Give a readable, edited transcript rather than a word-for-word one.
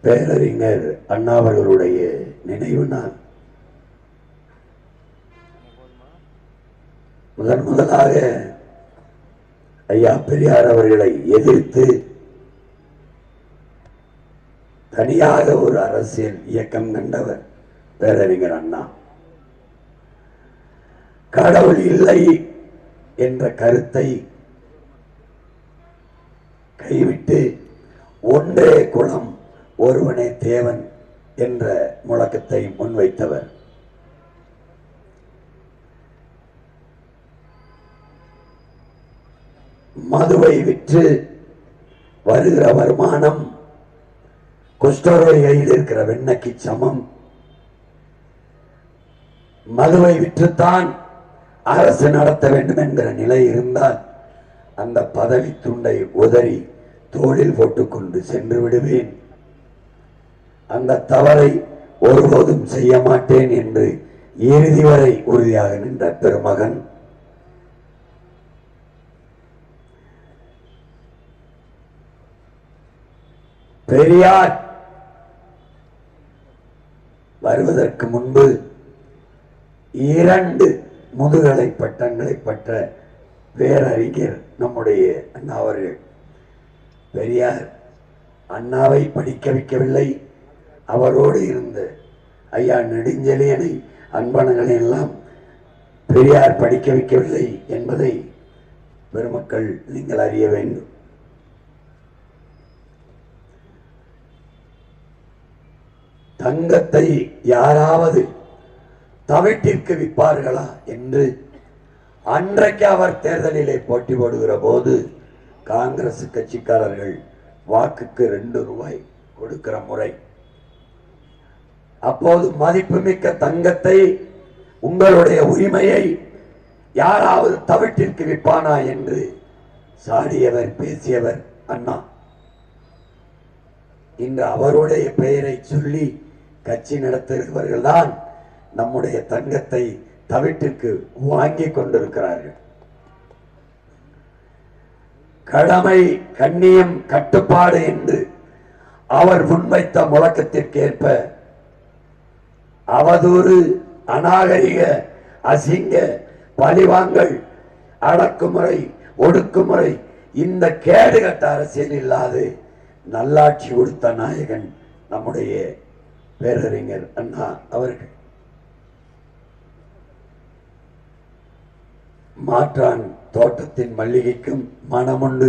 பேரறிஞர் அண்ணா அவர்களுடைய நினைவு நாள். முதலாக ஐயா பெரியார் அவர்களை எதிர்த்து தனியாக ஒரு அரசியல் இயக்கம் கண்டவர் பேரறிஞர் அண்ணா. கடவுள் இல்லை என்ற கருத்தை கைவிட்டு ஒன்றே குலம் ஒருவனே தேவன் என்ற முழக்கத்தை முன்வைத்தவர். மதுவை விற்று வருகிற வருமானம் குஷ்டரோகியில் இருக்கிற வெண்ணக்கு சமம். மதுவை விற்றுத்தான் அரசு நடத்த வேண்டும் என்கிற நிலை இருந்தால் அந்த பதவி துண்டை உதறி தோளில் போட்டுக்கொண்டு சென்று விடுவேன். அந்த தவறை ஒருபோதும் செய்ய மாட்டேன் என்று இறுதி வரை உறுதியாக நின்ற பெருமகன். பெரியார் வருவதற்கு முன்பு 2 முதுகலை பட்டங்களை பெற்ற பேரறிஞர் நம்முடைய அண்ணா அவர்கள். பெரியார் அண்ணாவை படிக்க வைக்கவில்லை, அவரோடு இருந்த ஐயா நெடுஞ்செழியனை அன்பனங்களை எல்லாம் பெரியார் படிக்க வைக்கவில்லை என்பதை பெருமக்கள் நீங்கள் அறிய வேண்டும். தங்கத்தை யாராவது தவிட்டிற்கு விற்பார்களா என்று அன்றைக்கு அவர் தேர்தலிலே போட்டி போடுகிற போது காங்கிரஸ் கட்சிக்காரர்கள் வாக்குக்கு 2 ரூபாய் கொடுக்கிற முறை. அப்போது மதிப்புமிக்க தங்கத்தை, உங்களுடைய உரிமையை யாராவது தவிட்டிற்கு விற்பானா என்று சாடியவர் பேசியவர் அண்ணா. இன்று அவருடைய பெயரை சொல்லி கட்சி நடத்துகிறவர்கள் தான் நம்முடைய தங்கத்தை தவிட்டிற்கு வாங்கி கொண்டிருக்கிறார்கள். கடமை, கண்ணியம், கட்டுப்பாடு என்று அவர் முன்வைத்த முழக்கத்திற்கேற்ப அவதூறு, அநாகரிக, அசிங்க, பழிவாங்கல், அடக்குமுறை, ஒடுக்குமுறை, இந்த கேடுகட்ட அரசியல் இல்லாது நல்லாட்சி கொடுத்த நாயகன் நம்முடைய பேரறிஞர் அண்ணா அவர்கள். மாற்றான் தோட்டத்தின் மல்லிகைக்கும் மனமுண்டு.